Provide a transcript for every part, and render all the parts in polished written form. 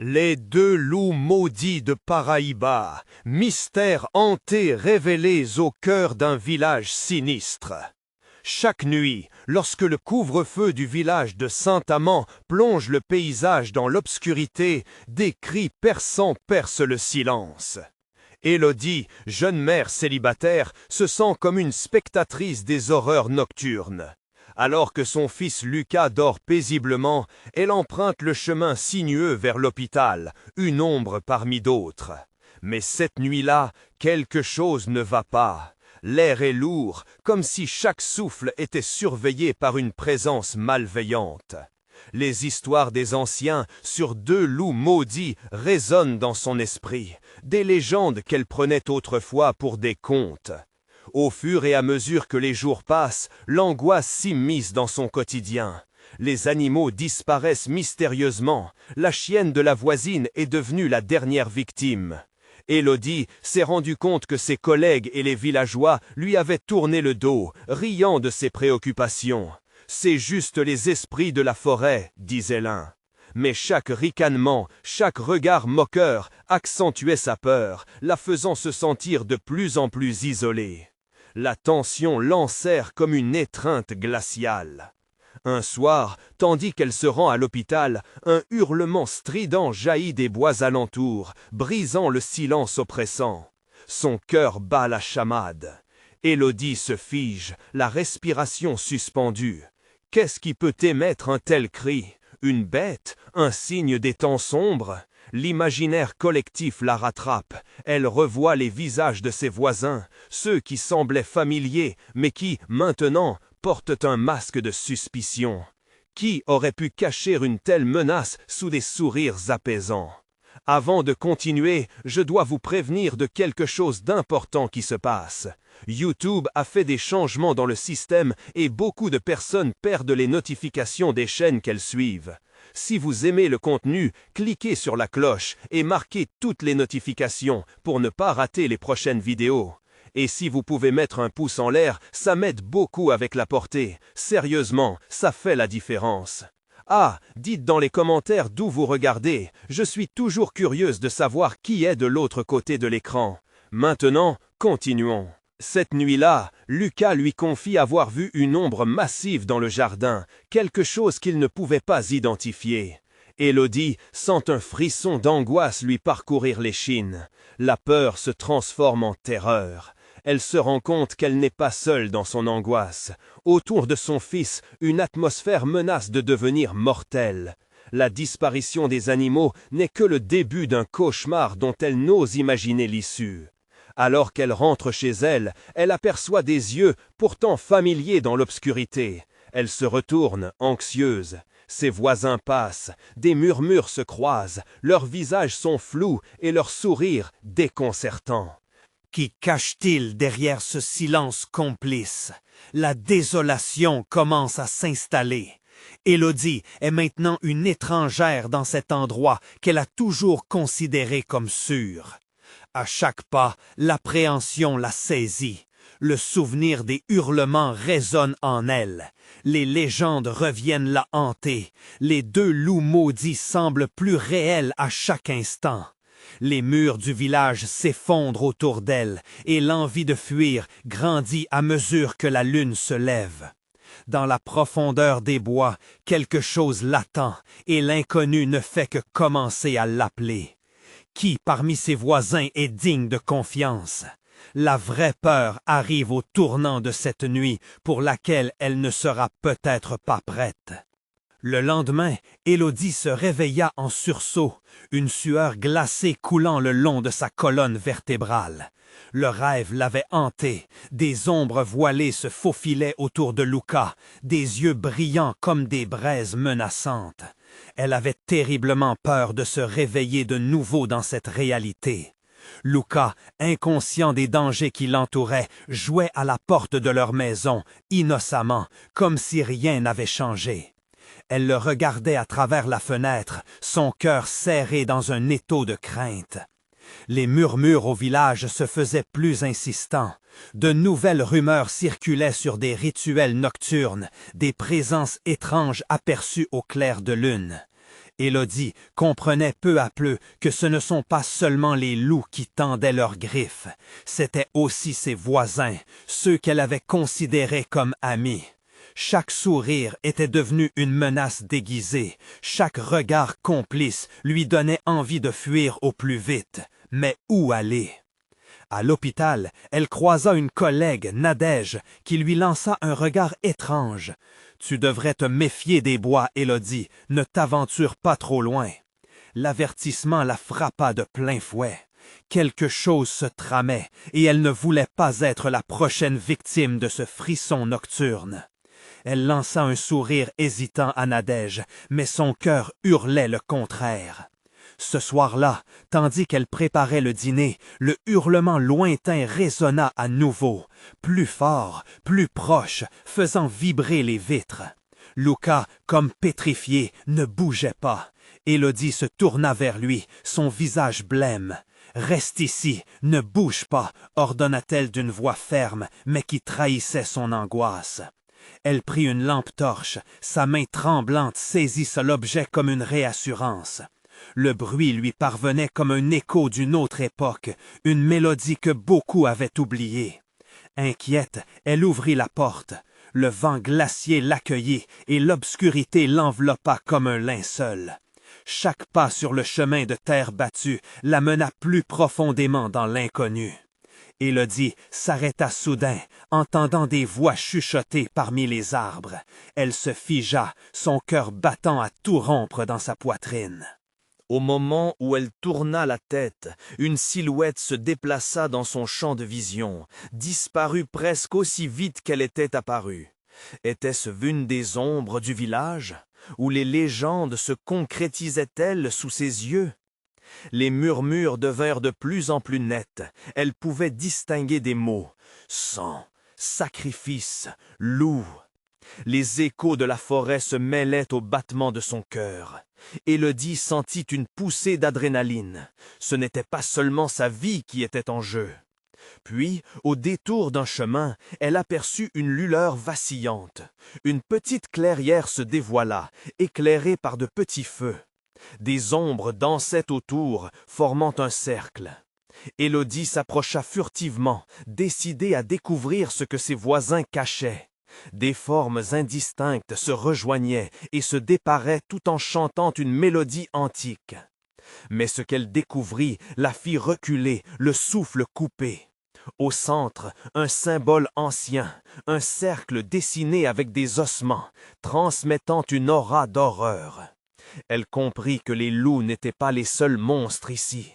Les deux loups maudits de Paraíba, mystères hantés révélés au cœur d'un village sinistre. Chaque nuit, lorsque le couvre-feu du village de Saint-Amand plonge le paysage dans l'obscurité, des cris perçants percent le silence. Élodie, jeune mère célibataire, se sent comme une spectatrice des horreurs nocturnes. Alors que son fils Lucas dort paisiblement, elle emprunte le chemin sinueux vers l'hôpital, une ombre parmi d'autres. Mais cette nuit-là, quelque chose ne va pas. L'air est lourd, comme si chaque souffle était surveillé par une présence malveillante. Les histoires des anciens sur deux loups maudits résonnent dans son esprit, des légendes qu'elle prenait autrefois pour des contes. Au fur et à mesure que les jours passent, l'angoisse s'immisce dans son quotidien. Les animaux disparaissent mystérieusement. La chienne de la voisine est devenue la dernière victime. Élodie s'est rendu compte que ses collègues et les villageois lui avaient tourné le dos, riant de ses préoccupations. « C'est juste les esprits de la forêt », disait l'un. Mais chaque ricanement, chaque regard moqueur accentuait sa peur, la faisant se sentir de plus en plus isolée. La tension l'enserre comme une étreinte glaciale. Un soir, tandis qu'elle se rend à l'hôpital, un hurlement strident jaillit des bois alentours, brisant le silence oppressant. Son cœur bat la chamade. Élodie se fige, la respiration suspendue. Qu'est-ce qui peut émettre un tel cri? Une bête? Un signe des temps sombres? L'imaginaire collectif la rattrape. Elle revoit les visages de ses voisins, ceux qui semblaient familiers, mais qui, maintenant, portent un masque de suspicion. Qui aurait pu cacher une telle menace sous des sourires apaisants? Avant de continuer, je dois vous prévenir de quelque chose d'important qui se passe. YouTube a fait des changements dans le système et beaucoup de personnes perdent les notifications des chaînes qu'elles suivent. Si vous aimez le contenu, cliquez sur la cloche et marquez toutes les notifications pour ne pas rater les prochaines vidéos. Et si vous pouvez mettre un pouce en l'air, ça m'aide beaucoup avec la portée. Sérieusement, ça fait la différence. Ah, dites dans les commentaires d'où vous regardez. Je suis toujours curieuse de savoir qui est de l'autre côté de l'écran. Maintenant, continuons. Cette nuit-là, Lucas lui confie avoir vu une ombre massive dans le jardin, quelque chose qu'il ne pouvait pas identifier. Élodie sent un frisson d'angoisse lui parcourir l'échine. La peur se transforme en terreur. Elle se rend compte qu'elle n'est pas seule dans son angoisse. Autour de son fils, une atmosphère menace de devenir mortelle. La disparition des animaux n'est que le début d'un cauchemar dont elle n'ose imaginer l'issue. Alors qu'elle rentre chez elle, elle aperçoit des yeux pourtant familiers dans l'obscurité. Elle se retourne, anxieuse. Ses voisins passent, des murmures se croisent, leurs visages sont flous et leurs sourires déconcertants. Qui cache-t-il derrière ce silence complice? La désolation commence à s'installer. Élodie est maintenant une étrangère dans cet endroit qu'elle a toujours considéré comme sûr. À chaque pas, l'appréhension la saisit. Le souvenir des hurlements résonne en elle. Les légendes reviennent la hanter. Les deux loups maudits semblent plus réels à chaque instant. Les murs du village s'effondrent autour d'elle et l'envie de fuir grandit à mesure que la lune se lève. Dans la profondeur des bois, quelque chose l'attend et l'inconnu ne fait que commencer à l'appeler. Qui parmi ses voisins est digne de confiance? La vraie peur arrive au tournant de cette nuit pour laquelle elle ne sera peut-être pas prête. Le lendemain, Élodie se réveilla en sursaut, une sueur glacée coulant le long de sa colonne vertébrale. Le rêve l'avait hantée, des ombres voilées se faufilaient autour de Lucas, des yeux brillants comme des braises menaçantes. Elle avait terriblement peur de se réveiller de nouveau dans cette réalité. Lucas, inconscient des dangers qui l'entouraient, jouait à la porte de leur maison, innocemment, comme si rien n'avait changé. Elle le regardait à travers la fenêtre, son cœur serré dans un étau de crainte. Les murmures au village se faisaient plus insistants. De nouvelles rumeurs circulaient sur des rituels nocturnes, des présences étranges aperçues au clair de lune. Élodie comprenait peu à peu que ce ne sont pas seulement les loups qui tendaient leurs griffes, c'étaient aussi ses voisins, ceux qu'elle avait considérés comme amis. Chaque sourire était devenu une menace déguisée, chaque regard complice lui donnait envie de fuir au plus vite. Mais où aller? À l'hôpital, elle croisa une collègue, Nadège, qui lui lança un regard étrange. « Tu devrais te méfier des bois, Élodie, ne t'aventure pas trop loin. » L'avertissement la frappa de plein fouet. Quelque chose se tramait, et elle ne voulait pas être la prochaine victime de ce frisson nocturne. Elle lança un sourire hésitant à Nadège, mais son cœur hurlait le contraire. Ce soir-là, tandis qu'elle préparait le dîner, le hurlement lointain résonna à nouveau, plus fort, plus proche, faisant vibrer les vitres. Luca, comme pétrifié, ne bougeait pas. Élodie se tourna vers lui, son visage blême. « Reste ici, ne bouge pas » ordonna-t-elle d'une voix ferme, mais qui trahissait son angoisse. Elle prit une lampe torche, sa main tremblante saisit l'objet comme une réassurance. Le bruit lui parvenait comme un écho d'une autre époque, une mélodie que beaucoup avaient oubliée. Inquiète, elle ouvrit la porte. Le vent glacier l'accueillit et l'obscurité l'enveloppa comme un linceul. Chaque pas sur le chemin de terre battue la mena plus profondément dans l'inconnu. Élodie s'arrêta soudain, entendant des voix chuchoter parmi les arbres. Elle se figea, son cœur battant à tout rompre dans sa poitrine. Au moment où elle tourna la tête, une silhouette se déplaça dans son champ de vision, disparut presque aussi vite qu'elle était apparue. Était-ce une des ombres du village, où les légendes se concrétisaient-elles sous ses yeux? Les murmures devinrent de plus en plus nets. Elle pouvait distinguer des mots « sang »,« sacrifice »,« loup ». Les échos de la forêt se mêlaient au battement de son cœur. Élodie sentit une poussée d'adrénaline. Ce n'était pas seulement sa vie qui était en jeu. Puis, au détour d'un chemin, elle aperçut une lueur vacillante. Une petite clairière se dévoila, éclairée par de petits feux. Des ombres dansaient autour, formant un cercle. Élodie s'approcha furtivement, décidée à découvrir ce que ses voisins cachaient. Des formes indistinctes se rejoignaient et se déparaient tout en chantant une mélodie antique. Mais ce qu'elle découvrit la fit reculer, le souffle coupé. Au centre, un symbole ancien, un cercle dessiné avec des ossements, transmettant une aura d'horreur. Elle comprit que les loups n'étaient pas les seuls monstres ici.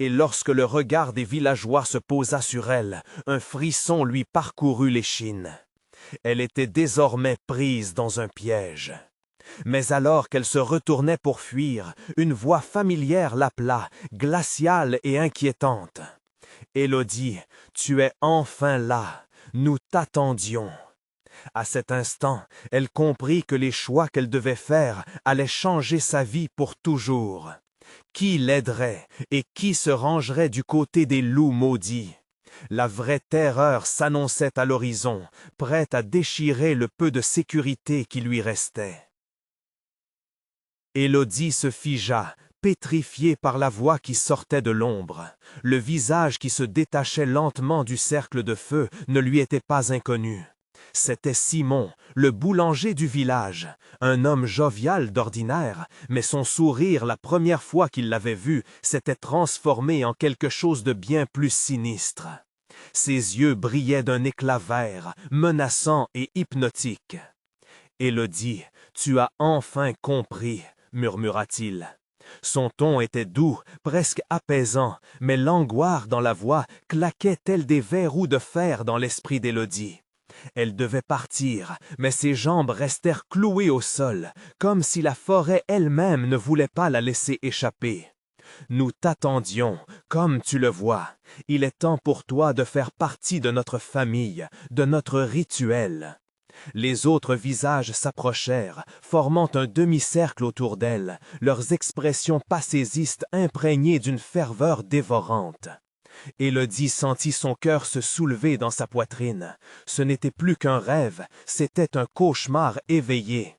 Et lorsque le regard des villageois se posa sur elle, un frisson lui parcourut l'échine. Elle était désormais prise dans un piège. Mais alors qu'elle se retournait pour fuir, une voix familière l'appela, glaciale et inquiétante. « Élodie, tu es enfin là, nous t'attendions. » À cet instant, elle comprit que les choix qu'elle devait faire allaient changer sa vie pour toujours. Qui l'aiderait et qui se rangerait du côté des loups maudits? La vraie terreur s'annonçait à l'horizon, prête à déchirer le peu de sécurité qui lui restait. Élodie se figea, pétrifiée par la voix qui sortait de l'ombre. Le visage qui se détachait lentement du cercle de feu ne lui était pas inconnu. C'était Simon, le boulanger du village, un homme jovial d'ordinaire, mais son sourire, la première fois qu'il l'avait vu, s'était transformé en quelque chose de bien plus sinistre. Ses yeux brillaient d'un éclat vert, menaçant et hypnotique. « Élodie, tu as enfin compris » murmura-t-il. Son ton était doux, presque apaisant, mais l'angoisse dans la voix claquait tel des verrous de fer dans l'esprit d'Élodie. Elle devait partir, mais ses jambes restèrent clouées au sol, comme si la forêt elle-même ne voulait pas la laisser échapper. Nous t'attendions, comme tu le vois. Il est temps pour toi de faire partie de notre famille, de notre rituel. Les autres visages s'approchèrent, formant un demi-cercle autour d'elle, leurs expressions passéistes imprégnées d'une ferveur dévorante. Élodie sentit son cœur se soulever dans sa poitrine. Ce n'était plus qu'un rêve, c'était un cauchemar éveillé.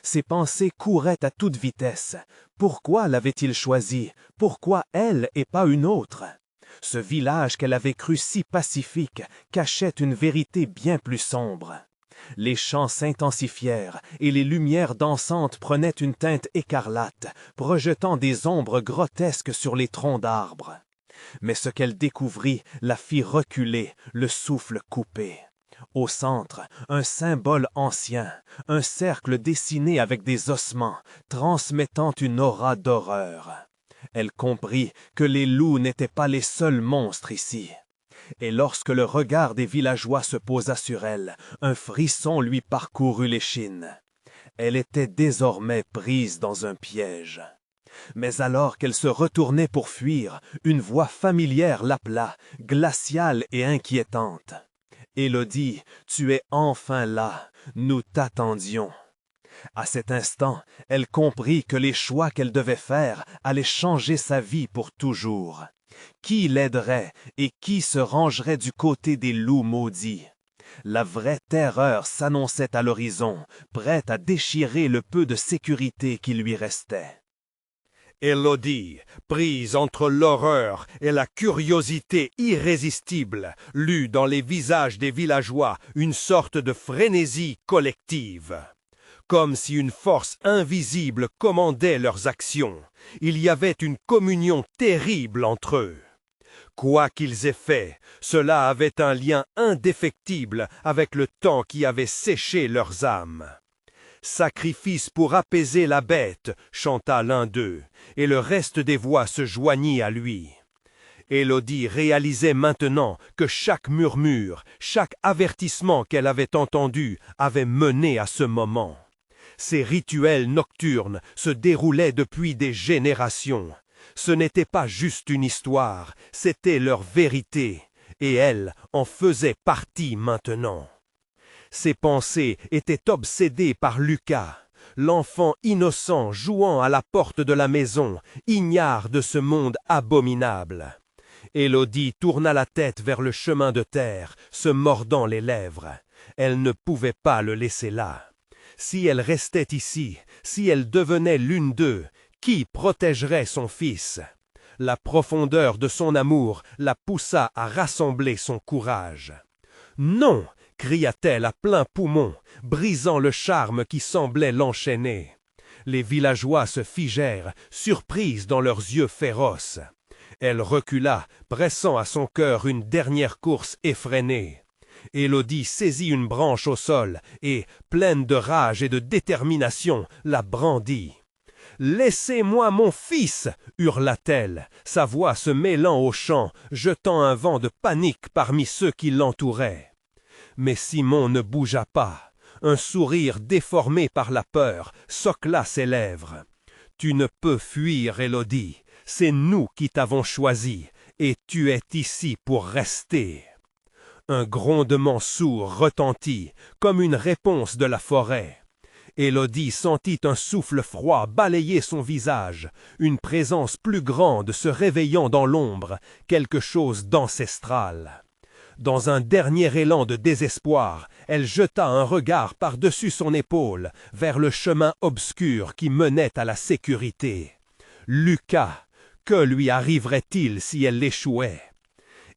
Ses pensées couraient à toute vitesse. Pourquoi l'avait-il choisie? Pourquoi elle et pas une autre? Ce village qu'elle avait cru si pacifique cachait une vérité bien plus sombre. Les chants s'intensifièrent et les lumières dansantes prenaient une teinte écarlate, projetant des ombres grotesques sur les troncs d'arbres. Mais ce qu'elle découvrit la fit reculer, le souffle coupé. Au centre, un symbole ancien, un cercle dessiné avec des ossements, transmettant une aura d'horreur. Elle comprit que les loups n'étaient pas les seuls monstres ici. Et lorsque le regard des villageois se posa sur elle, un frisson lui parcourut l'échine. Elle était désormais prise dans un piège. Mais alors qu'elle se retournait pour fuir, une voix familière l'appela, glaciale et inquiétante. « Élodie, tu es enfin là, nous t'attendions. » À cet instant, elle comprit que les choix qu'elle devait faire allaient changer sa vie pour toujours. Qui l'aiderait et qui se rangerait du côté des loups maudits? La vraie terreur s'annonçait à l'horizon, prête à déchirer le peu de sécurité qui lui restait. Élodie, prise entre l'horreur et la curiosité irrésistible, lut dans les visages des villageois une sorte de frénésie collective. Comme si une force invisible commandait leurs actions, il y avait une communion terrible entre eux. Quoi qu'ils aient fait, cela avait un lien indéfectible avec le temps qui avait séché leurs âmes. Sacrifice pour apaiser la bête, chanta l'un d'eux, et le reste des voix se joignit à lui. Élodie réalisait maintenant que chaque murmure, chaque avertissement qu'elle avait entendu avait mené à ce moment. Ces rituels nocturnes se déroulaient depuis des générations. Ce n'était pas juste une histoire, c'était leur vérité, et elle en faisait partie maintenant. Ses pensées étaient obsédées par Lucas, l'enfant innocent jouant à la porte de la maison, ignare de ce monde abominable. Élodie tourna la tête vers le chemin de terre, se mordant les lèvres. Elle ne pouvait pas le laisser là. Si elle restait ici, si elle devenait l'une d'eux, qui protégerait son fils? La profondeur de son amour la poussa à rassembler son courage. « Non !» cria-t-elle à plein poumon, brisant le charme qui semblait l'enchaîner. Les villageois se figèrent, surprises dans leurs yeux féroces. Elle recula, pressant à son cœur une dernière course effrénée. Élodie saisit une branche au sol et, pleine de rage et de détermination, la brandit. « Laissez-moi mon fils !» hurla-t-elle, sa voix se mêlant au chant, jetant un vent de panique parmi ceux qui l'entouraient. Mais Simon ne bougea pas. Un sourire déformé par la peur socla ses lèvres. « Tu ne peux fuir, Élodie. C'est nous qui t'avons choisi, et tu es ici pour rester. » Un grondement sourd retentit, comme une réponse de la forêt. Élodie sentit un souffle froid balayer son visage, une présence plus grande se réveillant dans l'ombre, quelque chose d'ancestral. Dans un dernier élan de désespoir, elle jeta un regard par-dessus son épaule, vers le chemin obscur qui menait à la sécurité. Lucas, que lui arriverait-il si elle échouait?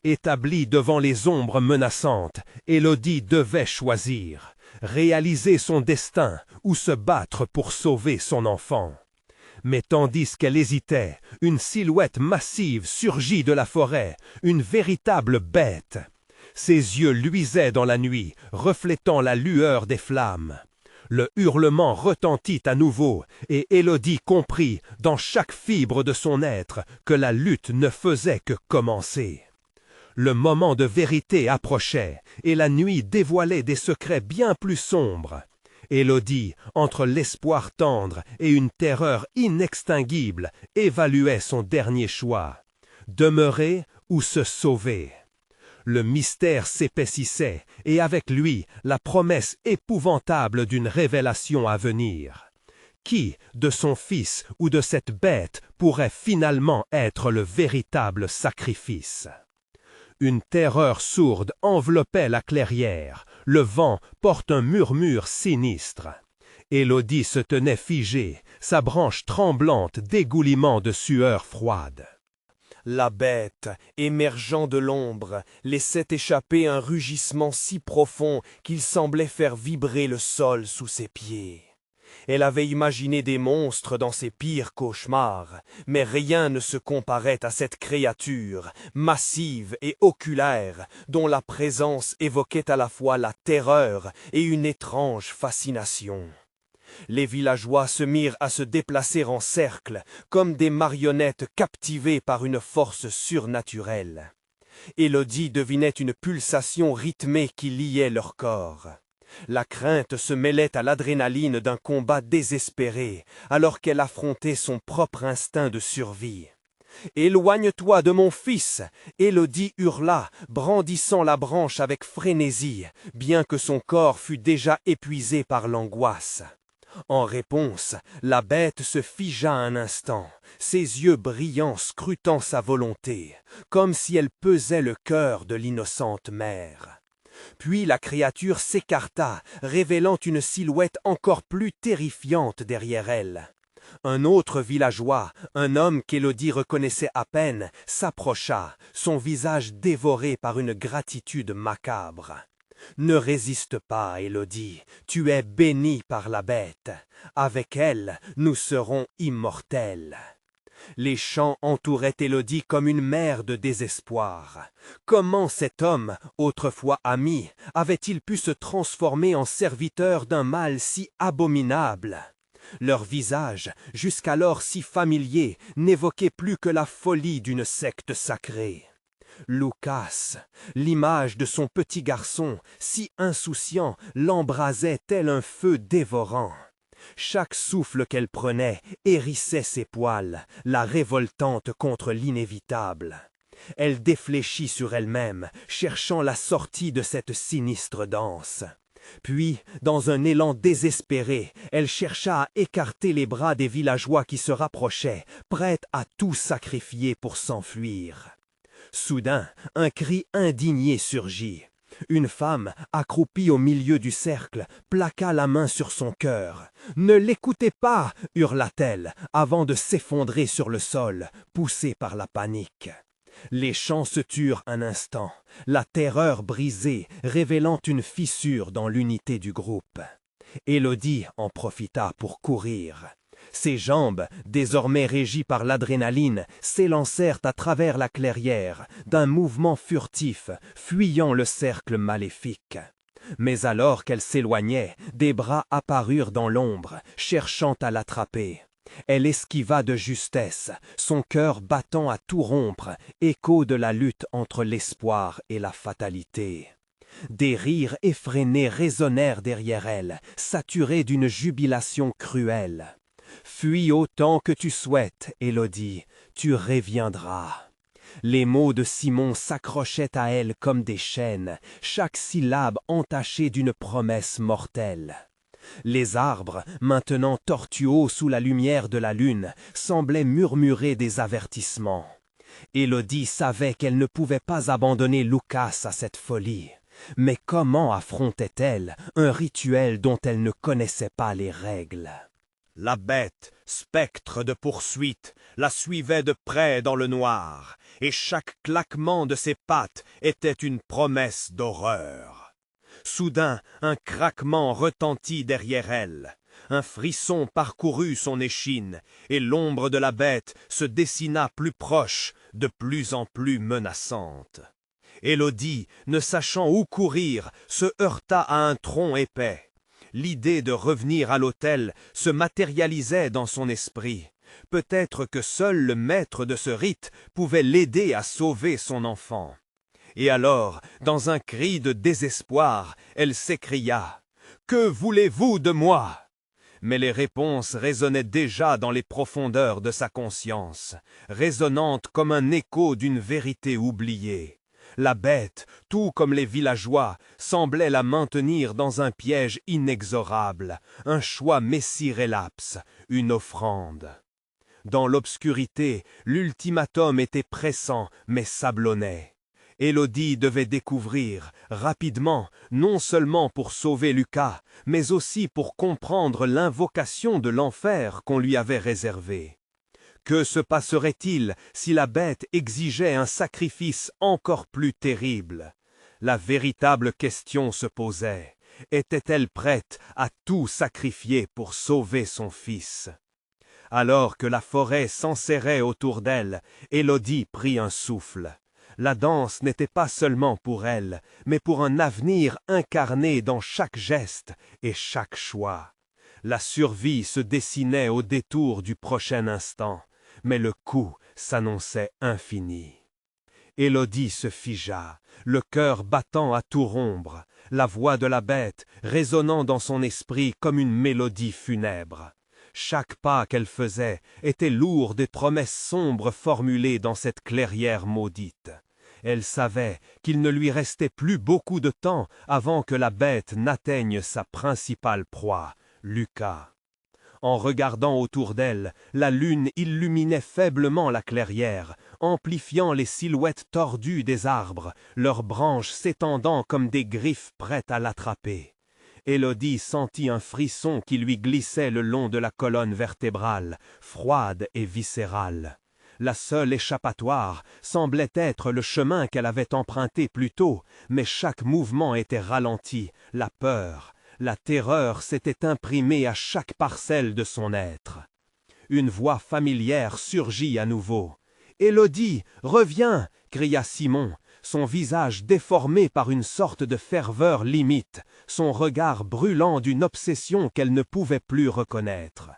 Établie devant les ombres menaçantes, Élodie devait choisir, réaliser son destin ou se battre pour sauver son enfant. Mais tandis qu'elle hésitait, une silhouette massive surgit de la forêt, une véritable bête. Ses yeux luisaient dans la nuit, reflétant la lueur des flammes. Le hurlement retentit à nouveau, et Élodie comprit, dans chaque fibre de son être, que la lutte ne faisait que commencer. Le moment de vérité approchait, et la nuit dévoilait des secrets bien plus sombres. Élodie, entre l'espoir tendre et une terreur inextinguible, évaluait son dernier choix. Demeurer ou se sauver? Le mystère s'épaississait, et avec lui, la promesse épouvantable d'une révélation à venir. Qui, de son fils ou de cette bête, pourrait finalement être le véritable sacrifice? Une terreur sourde enveloppait la clairière. Le vent porte un murmure sinistre. Élodie se tenait figée, sa branche tremblante d'égouliments de sueur froide. La bête, émergeant de l'ombre, laissait échapper un rugissement si profond qu'il semblait faire vibrer le sol sous ses pieds. Elle avait imaginé des monstres dans ses pires cauchemars, mais rien ne se comparait à cette créature, massive et oculaire, dont la présence évoquait à la fois la terreur et une étrange fascination. Les villageois se mirent à se déplacer en cercle, comme des marionnettes captivées par une force surnaturelle. Élodie devinait une pulsation rythmée qui liait leur corps. La crainte se mêlait à l'adrénaline d'un combat désespéré, alors qu'elle affrontait son propre instinct de survie. « Éloigne-toi de mon fils !» Élodie hurla, brandissant la branche avec frénésie, bien que son corps fût déjà épuisé par l'angoisse. En réponse, la bête se figea un instant, ses yeux brillants scrutant sa volonté, comme si elle pesait le cœur de l'innocente mère. Puis la créature s'écarta, révélant une silhouette encore plus terrifiante derrière elle. Un autre villageois, un homme qu'Élodie reconnaissait à peine, s'approcha, son visage dévoré par une gratitude macabre. « Ne résiste pas, Élodie, tu es bénie par la bête. Avec elle, nous serons immortels. » Les chants entouraient Élodie comme une mer de désespoir. Comment cet homme, autrefois ami, avait-il pu se transformer en serviteur d'un mal si abominable? Leurs visages, jusqu'alors si familiers, n'évoquaient plus que la folie d'une secte sacrée. Lucas, l'image de son petit garçon, si insouciant, l'embrasait tel un feu dévorant. Chaque souffle qu'elle prenait hérissait ses poils, la révoltante contre l'inévitable. Elle défléchit sur elle-même, cherchant la sortie de cette sinistre danse. Puis, dans un élan désespéré, elle chercha à écarter les bras des villageois qui se rapprochaient, prêtes à tout sacrifier pour s'enfuir. Soudain, un cri indigné surgit. Une femme, accroupie au milieu du cercle, plaqua la main sur son cœur. « Ne l'écoutez pas !» hurla-t-elle, avant de s'effondrer sur le sol, poussée par la panique. Les chants se turent un instant, la terreur brisée, révélant une fissure dans l'unité du groupe. Élodie en profita pour courir. Ses jambes, désormais régies par l'adrénaline, s'élancèrent à travers la clairière, d'un mouvement furtif, fuyant le cercle maléfique. Mais alors qu'elle s'éloignait, des bras apparurent dans l'ombre, cherchant à l'attraper. Elle esquiva de justesse, son cœur battant à tout rompre, écho de la lutte entre l'espoir et la fatalité. Des rires effrénés résonnèrent derrière elle, saturés d'une jubilation cruelle. Fuis autant que tu souhaites, Élodie, tu reviendras. Les mots de Simon s'accrochaient à elle comme des chaînes, chaque syllabe entachée d'une promesse mortelle. Les arbres, maintenant tortueux sous la lumière de la lune, semblaient murmurer des avertissements. Élodie savait qu'elle ne pouvait pas abandonner Lucas à cette folie. Mais comment affrontait-elle un rituel dont elle ne connaissait pas les règles? La bête, spectre de poursuite, la suivait de près dans le noir, et chaque claquement de ses pattes était une promesse d'horreur. Soudain, un craquement retentit derrière elle. Un frisson parcourut son échine, et l'ombre de la bête se dessina plus proche, de plus en plus menaçante. Élodie, ne sachant où courir, se heurta à un tronc épais. L'idée de revenir à l'autel se matérialisait dans son esprit. Peut-être que seul le maître de ce rite pouvait l'aider à sauver son enfant. Et alors, dans un cri de désespoir, elle s'écria « Que voulez-vous de moi ?» Mais les réponses résonnaient déjà dans les profondeurs de sa conscience, résonnantes comme un écho d'une vérité oubliée. La bête, tout comme les villageois, semblait la maintenir dans un piège inexorable, un choix messie-relapse, une offrande. Dans l'obscurité, l'ultimatum était pressant mais sablonnait. Élodie devait découvrir, rapidement, non seulement pour sauver Lucas, mais aussi pour comprendre l'invocation de l'enfer qu'on lui avait réservée. Que se passerait-il si la bête exigeait un sacrifice encore plus terrible? La véritable question se posait. Était-elle prête à tout sacrifier pour sauver son fils? Alors que la forêt s'enserrait autour d'elle, Élodie prit un souffle. La danse n'était pas seulement pour elle, mais pour un avenir incarné dans chaque geste et chaque choix. La survie se dessinait au détour du prochain instant, mais le coup s'annonçait infini. Élodie se figea, le cœur battant à tout rompre, la voix de la bête résonnant dans son esprit comme une mélodie funèbre. Chaque pas qu'elle faisait était lourd des promesses sombres formulées dans cette clairière maudite. Elle savait qu'il ne lui restait plus beaucoup de temps avant que la bête n'atteigne sa principale proie, Lucas. En regardant autour d'elle, la lune illuminait faiblement la clairière, amplifiant les silhouettes tordues des arbres, leurs branches s'étendant comme des griffes prêtes à l'attraper. Élodie sentit un frisson qui lui glissait le long de la colonne vertébrale, froide et viscérale. La seule échappatoire semblait être le chemin qu'elle avait emprunté plus tôt, mais chaque mouvement était ralenti, la peur, la terreur s'était imprimée à chaque parcelle de son être. Une voix familière surgit à nouveau. « Élodie, reviens !» cria Simon, son visage déformé par une sorte de ferveur limite, son regard brûlant d'une obsession qu'elle ne pouvait plus reconnaître.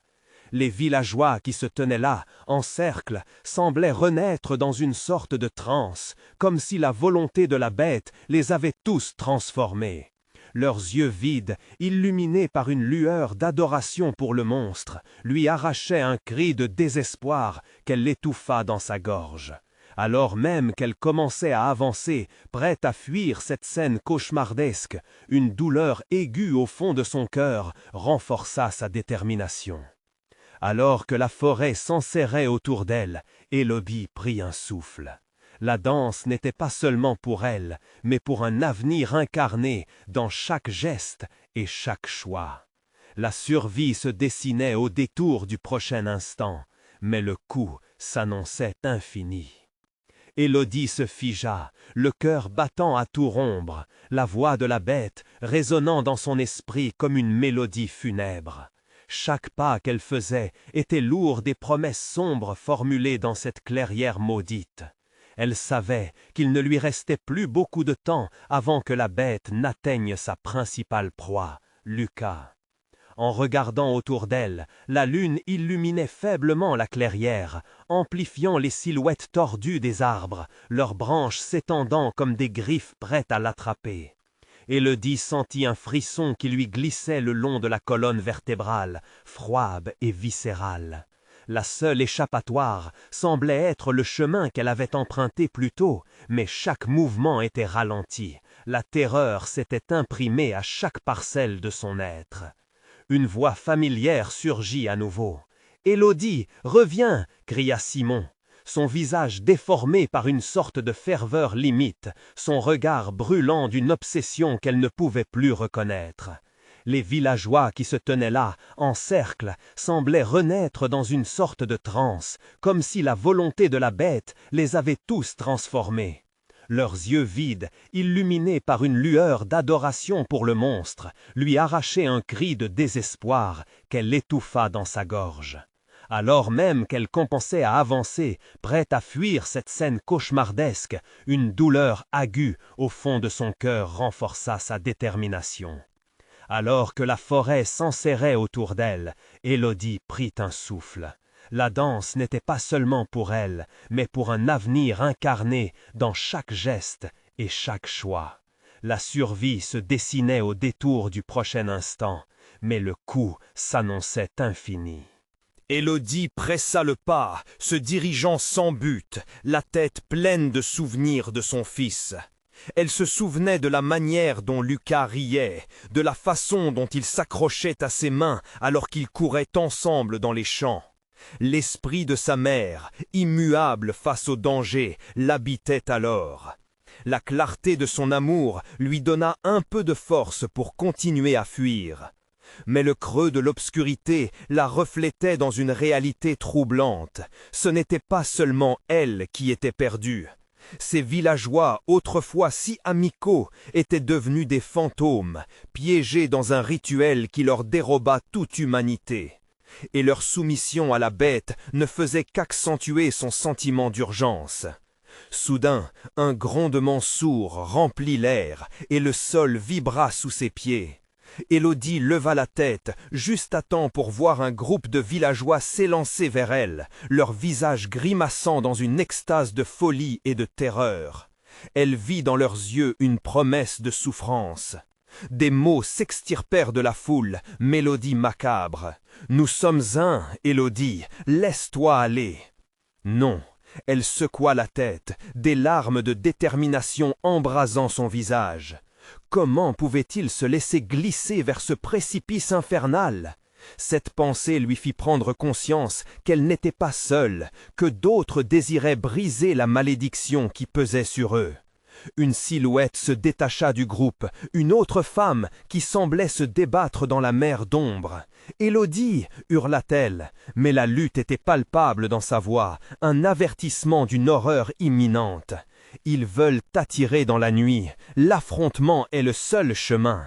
Les villageois qui se tenaient là, en cercle, semblaient renaître dans une sorte de transe, comme si la volonté de la bête les avait tous transformés. Leurs yeux vides, illuminés par une lueur d'adoration pour le monstre, lui arrachaient un cri de désespoir qu'elle étouffa dans sa gorge. Alors même qu'elle commençait à avancer, prête à fuir cette scène cauchemardesque, une douleur aiguë au fond de son cœur renforça sa détermination. Alors que la forêt s'enserrait autour d'elle, Élodie prit un souffle. La danse n'était pas seulement pour elle, mais pour un avenir incarné dans chaque geste et chaque choix. La survie se dessinait au détour du prochain instant, mais le coup s'annonçait infini. Élodie se figea, le cœur battant à tout rompre, la voix de la bête résonnant dans son esprit comme une mélodie funèbre. Chaque pas qu'elle faisait était lourd des promesses sombres formulées dans cette clairière maudite. Elle savait qu'il ne lui restait plus beaucoup de temps avant que la bête n'atteigne sa principale proie, Lucas. En regardant autour d'elle, la lune illuminait faiblement la clairière, amplifiant les silhouettes tordues des arbres, leurs branches s'étendant comme des griffes prêtes à l'attraper. Élodie sentit un frisson qui lui glissait le long de la colonne vertébrale, froide et viscérale. La seule échappatoire semblait être le chemin qu'elle avait emprunté plus tôt, mais chaque mouvement était ralenti. La terreur s'était imprimée à chaque parcelle de son être. Une voix familière surgit à nouveau. « Élodie, reviens !» cria Simon. Son visage déformé par une sorte de ferveur limite, son regard brûlant d'une obsession qu'elle ne pouvait plus reconnaître. Les villageois qui se tenaient là, en cercle, semblaient renaître dans une sorte de transe, comme si la volonté de la bête les avait tous transformés. Leurs yeux vides, illuminés par une lueur d'adoration pour le monstre, lui arrachaient un cri de désespoir qu'elle étouffa dans sa gorge. Alors même qu'elle commençait à avancer, prête à fuir cette scène cauchemardesque, une douleur aiguë au fond de son cœur renforça sa détermination. Alors que la forêt s'enserrait autour d'elle, Élodie prit un souffle. La danse n'était pas seulement pour elle, mais pour un avenir incarné dans chaque geste et chaque choix. La survie se dessinait au détour du prochain instant, mais le coup s'annonçait infini. Élodie pressa le pas, se dirigeant sans but, la tête pleine de souvenirs de son fils. Elle se souvenait de la manière dont Lucas riait, de la façon dont il s'accrochait à ses mains alors qu'ils couraient ensemble dans les champs. L'esprit de sa mère, immuable face au danger, l'habitait alors. La clarté de son amour lui donna un peu de force pour continuer à fuir. Mais le creux de l'obscurité la reflétait dans une réalité troublante. Ce n'était pas seulement elle qui était perdue. Ces villageois, autrefois si amicaux, étaient devenus des fantômes, piégés dans un rituel qui leur déroba toute humanité. Et leur soumission à la bête ne faisait qu'accentuer son sentiment d'urgence. Soudain, un grondement sourd remplit l'air, et le sol vibra sous ses pieds. Élodie leva la tête, juste à temps pour voir un groupe de villageois s'élancer vers elle, leurs visages grimaçant dans une extase de folie et de terreur. Elle vit dans leurs yeux une promesse de souffrance. Des mots s'extirpèrent de la foule, mélodie macabre. « Nous sommes un, Élodie, laisse-toi aller !» Non, elle secoua la tête, des larmes de détermination embrasant son visage. Comment pouvait-il se laisser glisser vers ce précipice infernal? Cette pensée lui fit prendre conscience qu'elle n'était pas seule, que d'autres désiraient briser la malédiction qui pesait sur eux. Une silhouette se détacha du groupe, une autre femme qui semblait se débattre dans la mer d'ombre. « Élodie !» hurla-t-elle, mais la lutte était palpable dans sa voix, un avertissement d'une horreur imminente. Ils veulent t'attirer dans la nuit, l'affrontement est le seul chemin.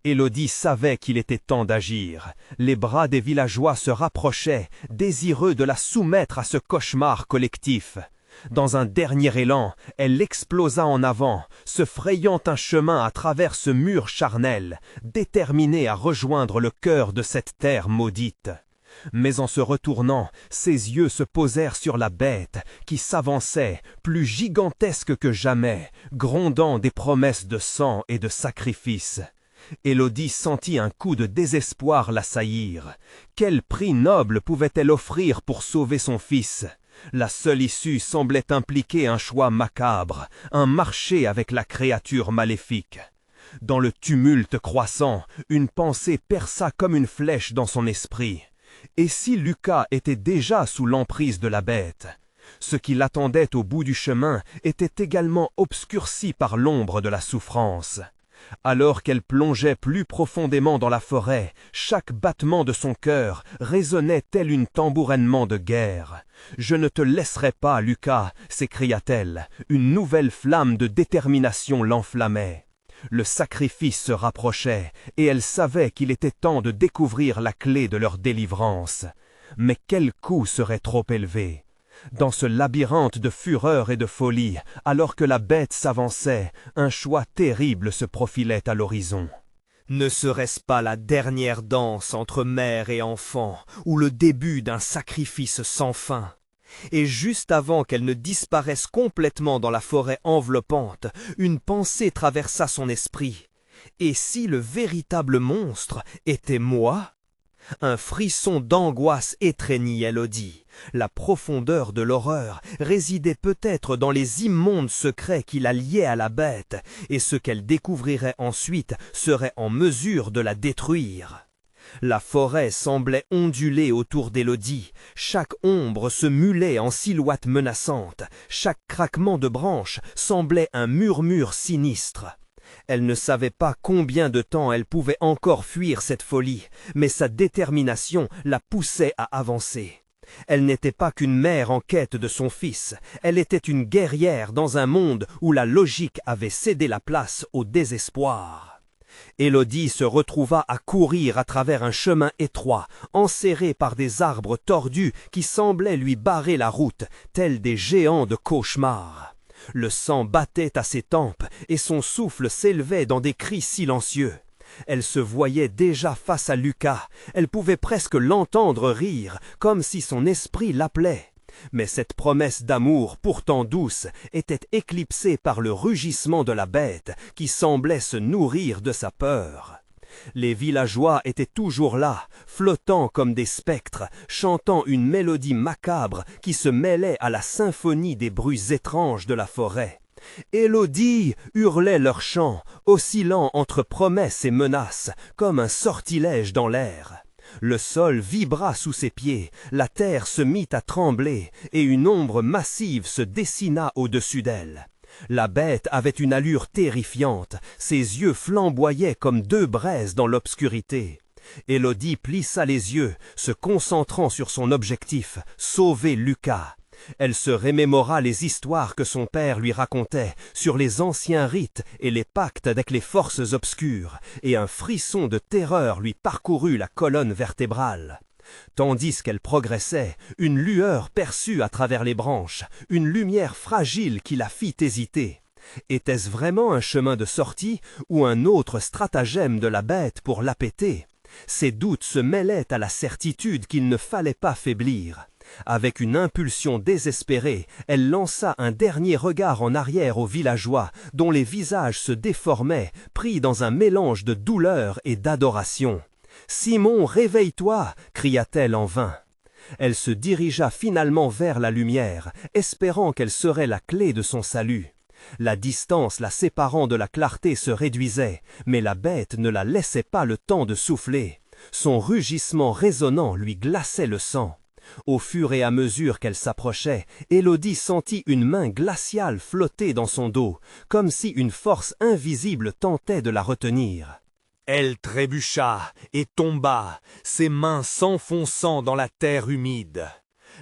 Élodie savait qu'il était temps d'agir. Les bras des villageois se rapprochaient, désireux de la soumettre à ce cauchemar collectif. Dans un dernier élan, elle explosa en avant, se frayant un chemin à travers ce mur charnel, déterminée à rejoindre le cœur de cette terre maudite. Mais en se retournant, ses yeux se posèrent sur la bête, qui s'avançait, plus gigantesque que jamais, grondant des promesses de sang et de sacrifice. Élodie sentit un coup de désespoir l'assaillir. Quel prix noble pouvait-elle offrir pour sauver son fils? La seule issue semblait impliquer un choix macabre, un marché avec la créature maléfique. Dans le tumulte croissant, une pensée perça comme une flèche dans son esprit. Et si Lucas était déjà sous l'emprise de la bête? Ce qui l'attendait au bout du chemin était également obscurci par l'ombre de la souffrance. Alors qu'elle plongeait plus profondément dans la forêt, chaque battement de son cœur résonnait tel un tambourènement de guerre. « Je ne te laisserai pas, Lucas !» s'écria-t-elle. Une nouvelle flamme de détermination l'enflammait. Le sacrifice se rapprochait, et elle savait qu'il était temps de découvrir la clé de leur délivrance. Mais quel coût serait trop élevé? Dans ce labyrinthe de fureur et de folie, alors que la bête s'avançait, un choix terrible se profilait à l'horizon. Ne serait-ce pas la dernière danse entre mère et enfant, ou le début d'un sacrifice sans fin? Et juste avant qu'elle ne disparaisse complètement dans la forêt enveloppante, une pensée traversa son esprit. Et si le véritable monstre était moi? Un frisson d'angoisse étreignit Élodie. La profondeur de l'horreur résidait peut-être dans les immondes secrets qui la liaient à la bête, et ce qu'elle découvrirait ensuite serait en mesure de la détruire. La forêt semblait onduler autour d'Élodie, chaque ombre se mulait en silhouette menaçante, chaque craquement de branches semblait un murmure sinistre. Elle ne savait pas combien de temps elle pouvait encore fuir cette folie, mais sa détermination la poussait à avancer. Elle n'était pas qu'une mère en quête de son fils, elle était une guerrière dans un monde où la logique avait cédé la place au désespoir. Élodie se retrouva à courir à travers un chemin étroit, enserré par des arbres tordus qui semblaient lui barrer la route, tels des géants de cauchemar. Le sang battait à ses tempes et son souffle s'élevait dans des cris silencieux. Elle se voyait déjà face à Lucas, elle pouvait presque l'entendre rire, comme si son esprit l'appelait. Mais cette promesse d'amour, pourtant douce, était éclipsée par le rugissement de la bête, qui semblait se nourrir de sa peur. Les villageois étaient toujours là, flottant comme des spectres, chantant une mélodie macabre qui se mêlait à la symphonie des bruits étranges de la forêt. « Élodie !» hurlait leur chant, oscillant entre promesses et menaces, comme un sortilège dans l'air. Le sol vibra sous ses pieds, la terre se mit à trembler, et une ombre massive se dessina au-dessus d'elle. La bête avait une allure terrifiante, ses yeux flamboyaient comme deux braises dans l'obscurité. Élodie plissa les yeux, se concentrant sur son objectif, sauver Lucas. Elle se remémora les histoires que son père lui racontait sur les anciens rites et les pactes avec les forces obscures, et un frisson de terreur lui parcourut la colonne vertébrale. Tandis qu'elle progressait, une lueur perçut à travers les branches, une lumière fragile qui la fit hésiter. Était-ce vraiment un chemin de sortie ou un autre stratagème de la bête pour l'appêter? Ses doutes se mêlaient à la certitude qu'il ne fallait pas faiblir. Avec une impulsion désespérée, elle lança un dernier regard en arrière aux villageois, dont les visages se déformaient, pris dans un mélange de douleur et d'adoration. « Simon, réveille-toi » cria-t-elle en vain. Elle se dirigea finalement vers la lumière, espérant qu'elle serait la clé de son salut. La distance la séparant de la clarté se réduisait, mais la bête ne la laissait pas le temps de souffler. Son rugissement résonnant lui glaçait le sang. Au fur et à mesure qu'elle s'approchait, Élodie sentit une main glaciale flotter dans son dos, comme si une force invisible tentait de la retenir. Elle trébucha et tomba, ses mains s'enfonçant dans la terre humide.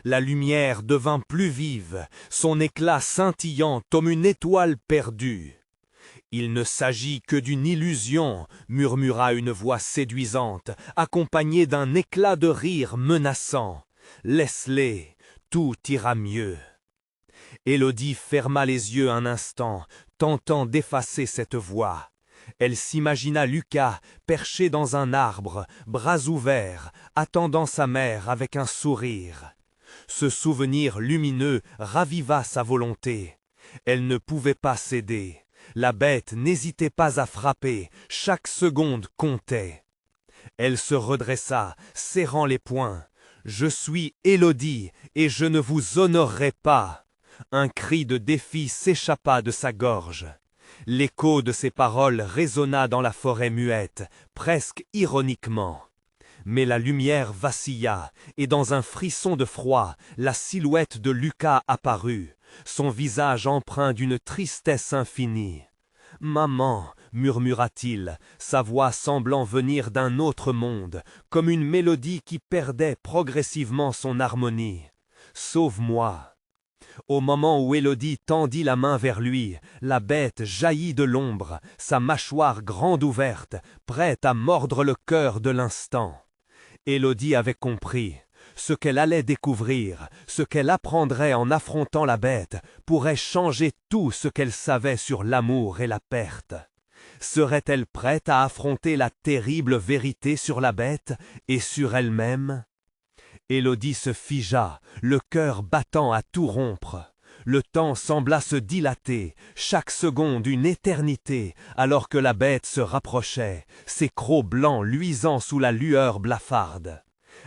La lumière devint plus vive, son éclat scintillant comme une étoile perdue. « Il ne s'agit que d'une illusion » murmura une voix séduisante, accompagnée d'un éclat de rire menaçant. « Laisse-les, tout ira mieux. » Élodie ferma les yeux un instant, tentant d'effacer cette voix. Elle s'imagina Lucas perché dans un arbre, bras ouverts, attendant sa mère avec un sourire. Ce souvenir lumineux raviva sa volonté. Elle ne pouvait pas céder. La bête n'hésitait pas à frapper, chaque seconde comptait. Elle se redressa, serrant les poings. « Je suis Élodie, et je ne vous honorerai pas !» Un cri de défi s'échappa de sa gorge. L'écho de ses paroles résonna dans la forêt muette, presque ironiquement. Mais la lumière vacilla, et dans un frisson de froid, la silhouette de Lucas apparut, son visage empreint d'une tristesse infinie. « Maman » murmura-t-il, sa voix semblant venir d'un autre monde, comme une mélodie qui perdait progressivement son harmonie. « Sauve-moi » Au moment où Élodie tendit la main vers lui, la bête jaillit de l'ombre, sa mâchoire grande ouverte, prête à mordre le cœur de l'instant. Élodie avait compris. Ce qu'elle allait découvrir, ce qu'elle apprendrait en affrontant la bête, pourrait changer tout ce qu'elle savait sur l'amour et la perte. Serait-elle prête à affronter la terrible vérité sur la bête et sur elle-même? Élodie se figea, le cœur battant à tout rompre. Le temps sembla se dilater, chaque seconde une éternité, alors que la bête se rapprochait, ses crocs blancs luisant sous la lueur blafarde.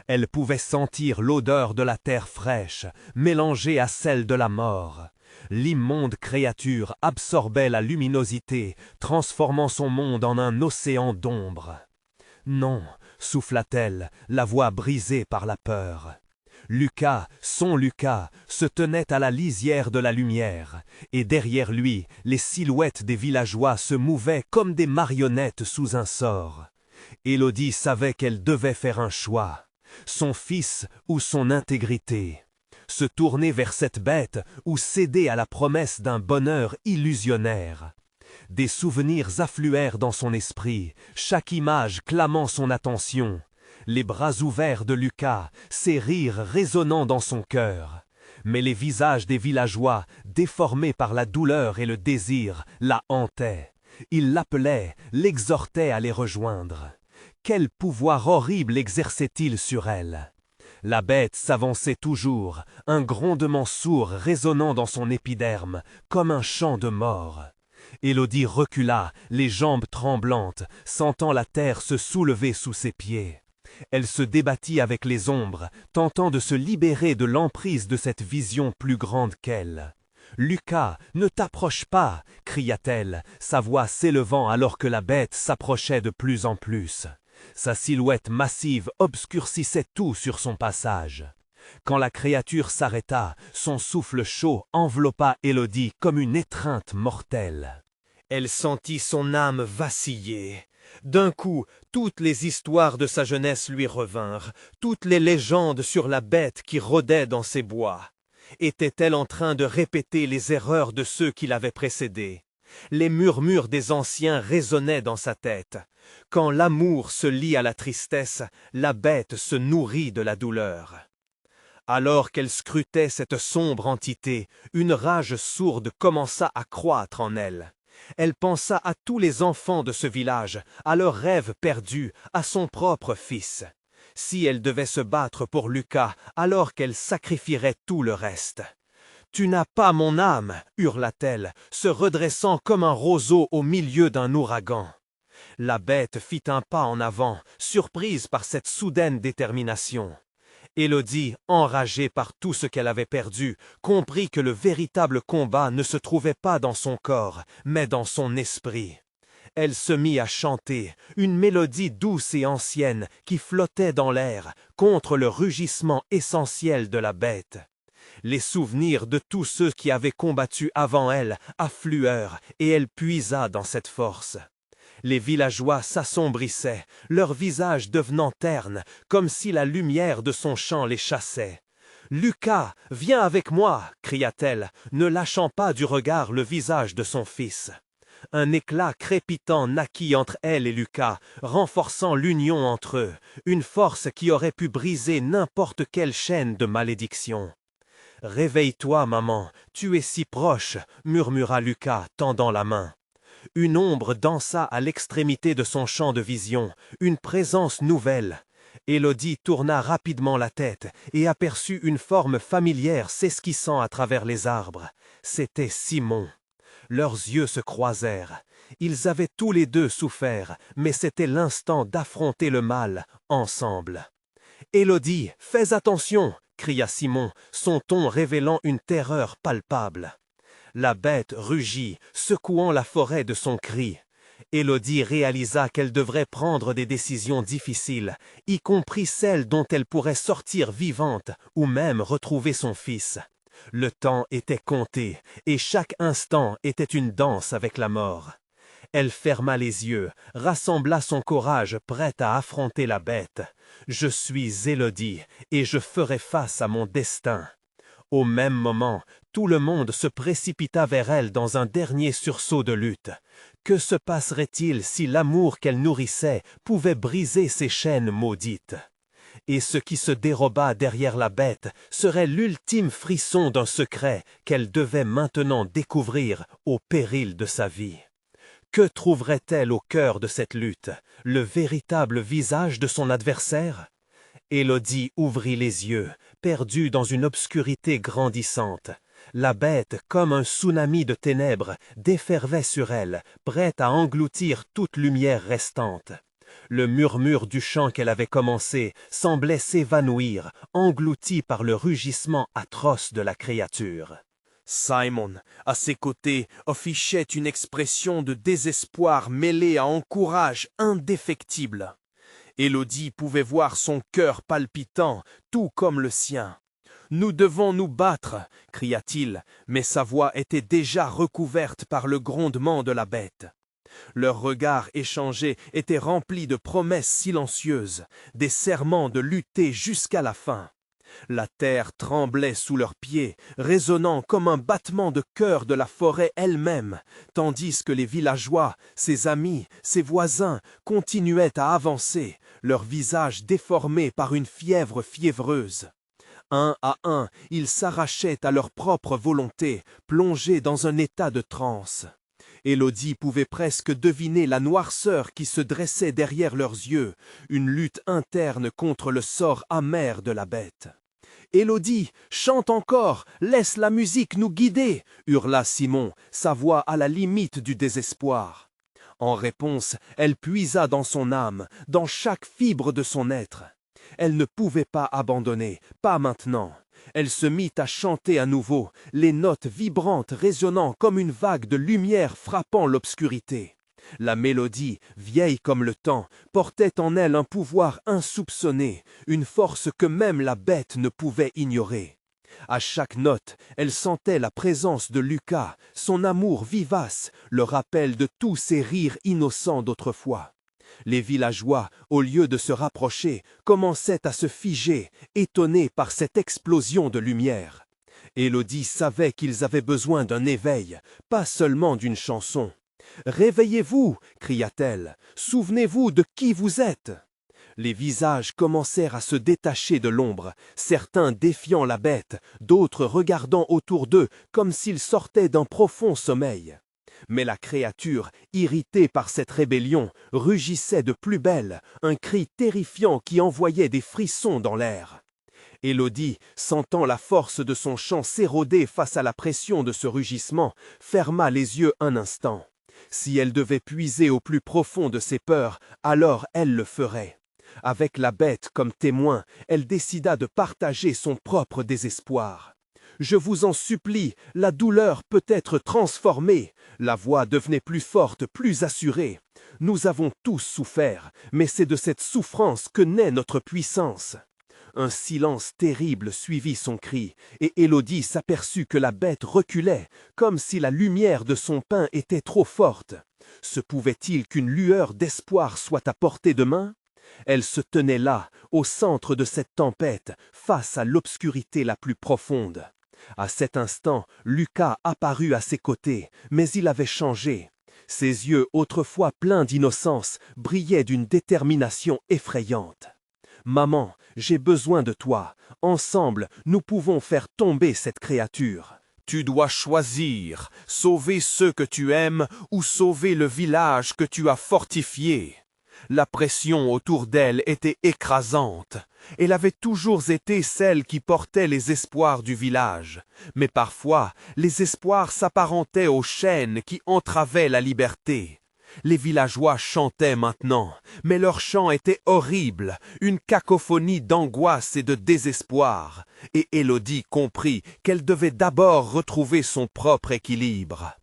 Elle pouvait sentir l'odeur de la terre fraîche, mélangée à celle de la mort. L'immonde créature absorbait la luminosité, transformant son monde en un océan d'ombre. « Non » souffla-t-elle, la voix brisée par la peur. Lucas, son Lucas, se tenait à la lisière de la lumière, et derrière lui, les silhouettes des villageois se mouvaient comme des marionnettes sous un sort. Élodie savait qu'elle devait faire un choix, son fils ou son intégrité. Se tourner vers cette bête ou céder à la promesse d'un bonheur illusionnaire. Des souvenirs affluèrent dans son esprit, chaque image clamant son attention. Les bras ouverts de Lucas, ses rires résonnant dans son cœur. Mais les visages des villageois, déformés par la douleur et le désir, la hantaient. Ils l'appelaient, l'exhortaient à les rejoindre. Quel pouvoir horrible exerçait-il sur elle? La bête s'avançait toujours, un grondement sourd résonnant dans son épiderme, comme un chant de mort. Élodie recula, les jambes tremblantes, sentant la terre se soulever sous ses pieds. Elle se débattit avec les ombres, tentant de se libérer de l'emprise de cette vision plus grande qu'elle. « Lucas, ne t'approche pas !» cria-t-elle, sa voix s'élevant alors que la bête s'approchait de plus en plus. Sa silhouette massive obscurcissait tout sur son passage. Quand la créature s'arrêta, son souffle chaud enveloppa Élodie comme une étreinte mortelle. Elle sentit son âme vaciller. D'un coup, toutes les histoires de sa jeunesse lui revinrent, toutes les légendes sur la bête qui rôdait dans ces bois. Était-elle en train de répéter les erreurs de ceux qui l'avaient précédée? Les murmures des anciens résonnaient dans sa tête. Quand l'amour se lie à la tristesse, la bête se nourrit de la douleur. Alors qu'elle scrutait cette sombre entité, une rage sourde commença à croître en elle. Elle pensa à tous les enfants de ce village, à leurs rêves perdus, à son propre fils. Si elle devait se battre pour Lucas, alors qu'elle sacrifierait tout le reste. « Tu n'as pas mon âme !» hurla-t-elle, se redressant comme un roseau au milieu d'un ouragan. La bête fit un pas en avant, surprise par cette soudaine détermination. Élodie, enragée par tout ce qu'elle avait perdu, comprit que le véritable combat ne se trouvait pas dans son corps, mais dans son esprit. Elle se mit à chanter, une mélodie douce et ancienne qui flottait dans l'air, contre le rugissement essentiel de la bête. Les souvenirs de tous ceux qui avaient combattu avant elle affluèrent, et elle puisa dans cette force. Les villageois s'assombrissaient, leurs visages devenant ternes, comme si la lumière de son chant les chassait. « Lucas, viens avec moi !» cria-t-elle, ne lâchant pas du regard le visage de son fils. Un éclat crépitant naquit entre elle et Lucas, renforçant l'union entre eux, une force qui aurait pu briser n'importe quelle chaîne de malédiction. « Réveille-toi, maman, tu es si proche !» murmura Lucas, tendant la main. Une ombre dansa à l'extrémité de son champ de vision, une présence nouvelle. Élodie tourna rapidement la tête et aperçut une forme familière s'esquissant à travers les arbres. C'était Simon. Leurs yeux se croisèrent. Ils avaient tous les deux souffert, mais c'était l'instant d'affronter le mal, ensemble. « Élodie, fais attention !» cria Simon, son ton révélant une terreur palpable. La bête rugit, secouant la forêt de son cri. Élodie réalisa qu'elle devrait prendre des décisions difficiles, y compris celles dont elle pourrait sortir vivante ou même retrouver son fils. Le temps était compté, et chaque instant était une danse avec la mort. Elle ferma les yeux, rassembla son courage, prête à affronter la bête. « Je suis Élodie, et je ferai face à mon destin. » Au même moment, tout le monde se précipita vers elle dans un dernier sursaut de lutte. Que se passerait-il si l'amour qu'elle nourrissait pouvait briser ces chaînes maudites? Et ce qui se déroba derrière la bête serait l'ultime frisson d'un secret qu'elle devait maintenant découvrir au péril de sa vie. Que trouverait-elle au cœur de cette lutte? Le véritable visage de son adversaire? Élodie ouvrit les yeux, perdue dans une obscurité grandissante. La bête, comme un tsunami de ténèbres, défervait sur elle, prête à engloutir toute lumière restante. Le murmure du chant qu'elle avait commencé semblait s'évanouir, englouti par le rugissement atroce de la créature. Simon, à ses côtés, affichait une expression de désespoir mêlée à un courage indéfectible. Élodie pouvait voir son cœur palpitant, tout comme le sien. « Nous devons nous battre !» cria-t-il, mais sa voix était déjà recouverte par le grondement de la bête. Leurs regards échangés étaient remplis de promesses silencieuses, des serments de lutter jusqu'à la fin. La terre tremblait sous leurs pieds, résonnant comme un battement de cœur de la forêt elle-même, tandis que les villageois, ses amis, ses voisins, continuaient à avancer, leurs visages déformés par une fièvre fiévreuse. Un à un, ils s'arrachaient à leur propre volonté, plongés dans un état de transe. Élodie pouvait presque deviner la noirceur qui se dressait derrière leurs yeux, une lutte interne contre le sort amer de la bête. « Élodie, chante encore, laisse la musique nous guider !» hurla Simon, sa voix à la limite du désespoir. En réponse, elle puisa dans son âme, dans chaque fibre de son être. Elle ne pouvait pas abandonner, pas maintenant. Elle se mit à chanter à nouveau, les notes vibrantes résonnant comme une vague de lumière frappant l'obscurité. La mélodie, vieille comme le temps, portait en elle un pouvoir insoupçonné, une force que même la bête ne pouvait ignorer. À chaque note, elle sentait la présence de Lucas, son amour vivace, le rappel de tous ses rires innocents d'autrefois. Les villageois, au lieu de se rapprocher, commençaient à se figer, étonnés par cette explosion de lumière. Élodie savait qu'ils avaient besoin d'un éveil, pas seulement d'une chanson. « Réveillez-vous » cria-t-elle, « souvenez-vous de qui vous êtes !» Les visages commencèrent à se détacher de l'ombre, certains défiant la bête, d'autres regardant autour d'eux comme s'ils sortaient d'un profond sommeil. Mais la créature, irritée par cette rébellion, rugissait de plus belle, un cri terrifiant qui envoyait des frissons dans l'air. Élodie, sentant la force de son chant s'éroder face à la pression de ce rugissement, ferma les yeux un instant. Si elle devait puiser au plus profond de ses peurs, alors elle le ferait. Avec la bête comme témoin, elle décida de partager son propre désespoir. « Je vous en supplie, la douleur peut être transformée. » La voix devenait plus forte, plus assurée. « Nous avons tous souffert, mais c'est de cette souffrance que naît notre puissance. » Un silence terrible suivit son cri, et Élodie s'aperçut que la bête reculait, comme si la lumière de son pain était trop forte. Se pouvait-il qu'une lueur d'espoir soit à portée de main? Elle se tenait là, au centre de cette tempête, face à l'obscurité la plus profonde. À cet instant, Lucas apparut à ses côtés, mais il avait changé. Ses yeux, autrefois pleins d'innocence, brillaient d'une détermination effrayante. « Maman, j'ai besoin de toi. Ensemble, nous pouvons faire tomber cette créature. » Tu dois choisir, sauver ceux que tu aimes ou sauver le village que tu as fortifié. La pression autour d'elle était écrasante. Elle avait toujours été celle qui portait les espoirs du village. Mais parfois, les espoirs s'apparentaient aux chaînes qui entravaient la liberté. Les villageois chantaient maintenant, mais leur chant était horrible, une cacophonie d'angoisse et de désespoir. Et Élodie comprit qu'elle devait d'abord retrouver son propre équilibre.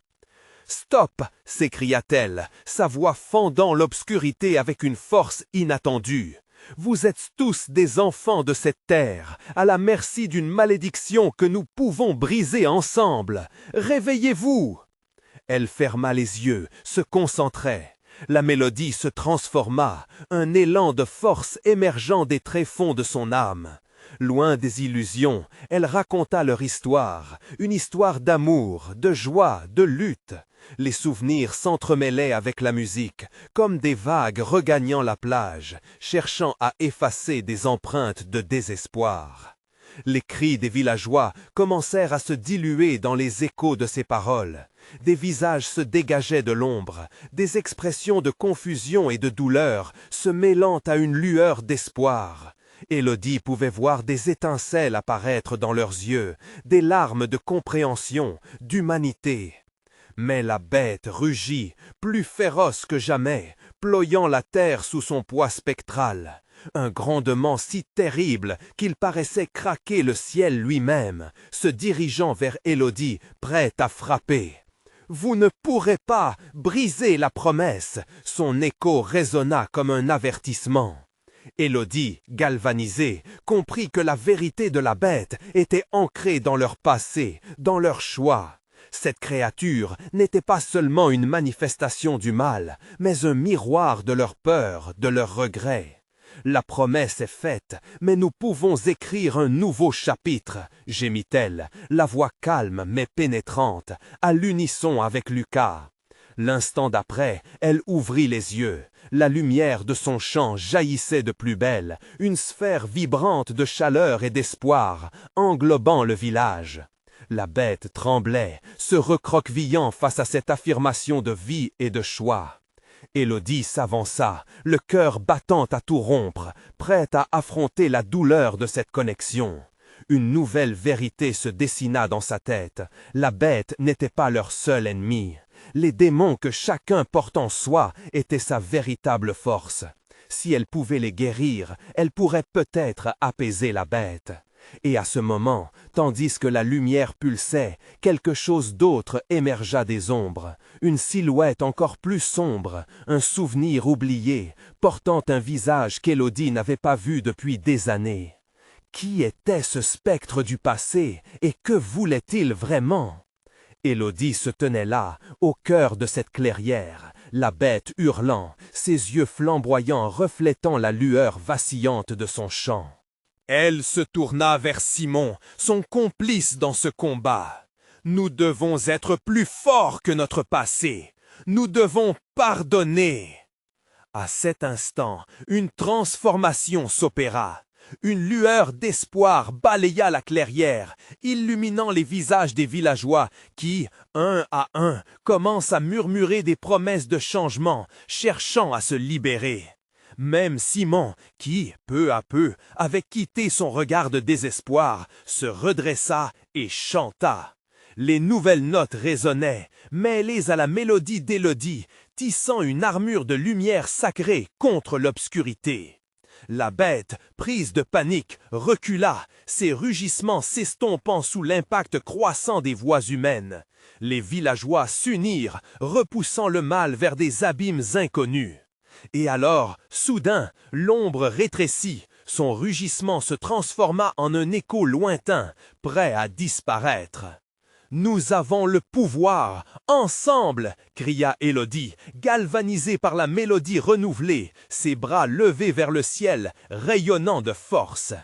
« Stop !» s'écria-t-elle, sa voix fendant l'obscurité avec une force inattendue. « Vous êtes tous des enfants de cette terre, à la merci d'une malédiction que nous pouvons briser ensemble. Réveillez-vous !» Elle ferma les yeux, se concentrait. La mélodie se transforma, un élan de force émergeant des tréfonds de son âme. Loin des illusions, elle raconta leur histoire, une histoire d'amour, de joie, de lutte. Les souvenirs s'entremêlaient avec la musique, comme des vagues regagnant la plage, cherchant à effacer des empreintes de désespoir. Les cris des villageois commencèrent à se diluer dans les échos de ces paroles. Des visages se dégageaient de l'ombre, des expressions de confusion et de douleur se mêlant à une lueur d'espoir. Élodie pouvait voir des étincelles apparaître dans leurs yeux, des larmes de compréhension, d'humanité. Mais la bête rugit, plus féroce que jamais, ployant la terre sous son poids spectral. Un grondement si terrible qu'il paraissait craquer le ciel lui-même, se dirigeant vers Élodie, prête à frapper. « Vous ne pourrez pas briser la promesse !» Son écho résonna comme un avertissement. Élodie, galvanisée, comprit que la vérité de la bête était ancrée dans leur passé, dans leur choix. Cette créature n'était pas seulement une manifestation du mal, mais un miroir de leur peur, de leurs regrets. La promesse est faite, mais nous pouvons écrire un nouveau chapitre, gémit-elle, la voix calme mais pénétrante, à l'unisson avec Lucas. L'instant d'après, elle ouvrit les yeux. La lumière de son chant jaillissait de plus belle, une sphère vibrante de chaleur et d'espoir, englobant le village. La bête tremblait, se recroquevillant face à cette affirmation de vie et de choix. Élodie s'avança, le cœur battant à tout rompre, prête à affronter la douleur de cette connexion. Une nouvelle vérité se dessina dans sa tête. La bête n'était pas leur seul ennemi. Les démons que chacun porte en soi étaient sa véritable force. Si elle pouvait les guérir, elle pourrait peut-être apaiser la bête. Et à ce moment, tandis que la lumière pulsait, quelque chose d'autre émergea des ombres, une silhouette encore plus sombre, un souvenir oublié, portant un visage qu'Élodie n'avait pas vu depuis des années. Qui était ce spectre du passé et que voulait-il vraiment? Élodie se tenait là, au cœur de cette clairière, la bête hurlant, ses yeux flamboyants reflétant la lueur vacillante de son chant. Elle se tourna vers Simon, son complice dans ce combat. Nous devons être plus forts que notre passé. Nous devons pardonner. À cet instant, une transformation s'opéra. Une lueur d'espoir balaya la clairière, illuminant les visages des villageois qui, un à un, commencent à murmurer des promesses de changement, cherchant à se libérer. Même Simon, qui, peu à peu, avait quitté son regard de désespoir, se redressa et chanta. Les nouvelles notes résonnaient, mêlées à la mélodie d'Élodie, tissant une armure de lumière sacrée contre l'obscurité. La bête, prise de panique, recula, ses rugissements s'estompant sous l'impact croissant des voix humaines. Les villageois s'unirent, repoussant le mal vers des abîmes inconnus. Et alors, soudain, l'ombre rétrécit, son rugissement se transforma en un écho lointain, prêt à disparaître. « Nous avons le pouvoir, ensemble !» cria Élodie, galvanisée par la mélodie renouvelée, ses bras levés vers le ciel, rayonnant de force.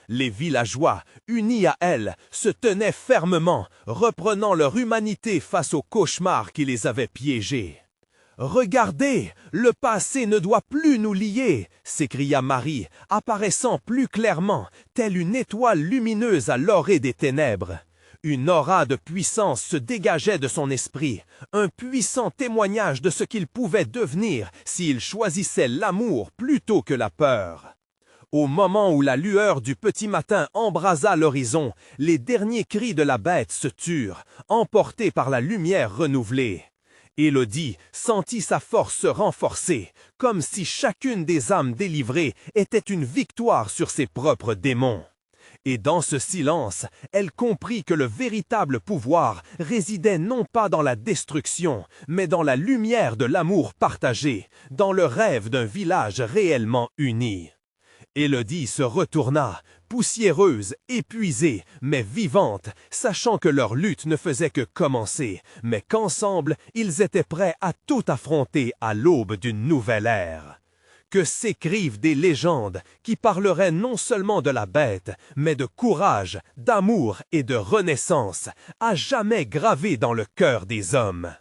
Les villageois, unis à elle, se tenaient fermement, reprenant leur humanité face au cauchemar qui les avait piégés. « Regardez, le passé ne doit plus nous lier !» s'écria Marie, apparaissant plus clairement, telle une étoile lumineuse à l'orée des ténèbres. Une aura de puissance se dégageait de son esprit, un puissant témoignage de ce qu'il pouvait devenir s'il choisissait l'amour plutôt que la peur. Au moment où la lueur du petit matin embrasa l'horizon, les derniers cris de la bête se turent, emportés par la lumière renouvelée. Élodie sentit sa force se renforcer, comme si chacune des âmes délivrées était une victoire sur ses propres démons. Et dans ce silence, elle comprit que le véritable pouvoir résidait non pas dans la destruction, mais dans la lumière de l'amour partagé, dans le rêve d'un village réellement uni. Élodie se retourna, poussiéreuse, épuisée, mais vivante, sachant que leur lutte ne faisait que commencer, mais qu'ensemble, ils étaient prêts à tout affronter à l'aube d'une nouvelle ère. Que s'écrivent des légendes qui parleraient non seulement de la bête, mais de courage, d'amour et de renaissance, à jamais gravées dans le cœur des hommes.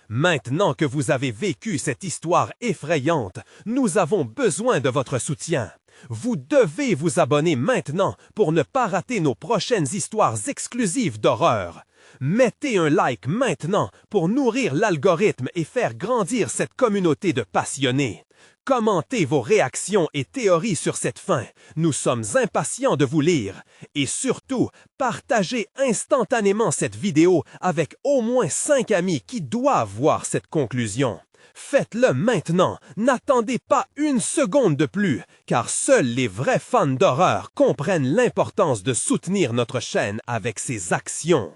Maintenant que vous avez vécu cette histoire effrayante, nous avons besoin de votre soutien. Vous devez vous abonner maintenant pour ne pas rater nos prochaines histoires exclusives d'horreur. Mettez un like maintenant pour nourrir l'algorithme et faire grandir cette communauté de passionnés. Commentez vos réactions et théories sur cette fin. Nous sommes impatients de vous lire. Et surtout, partagez instantanément cette vidéo avec au moins 5 amis qui doivent voir cette conclusion. Faites-le maintenant, n'attendez pas une seconde de plus, car seuls les vrais fans d'horreur comprennent l'importance de soutenir notre chaîne avec ses actions.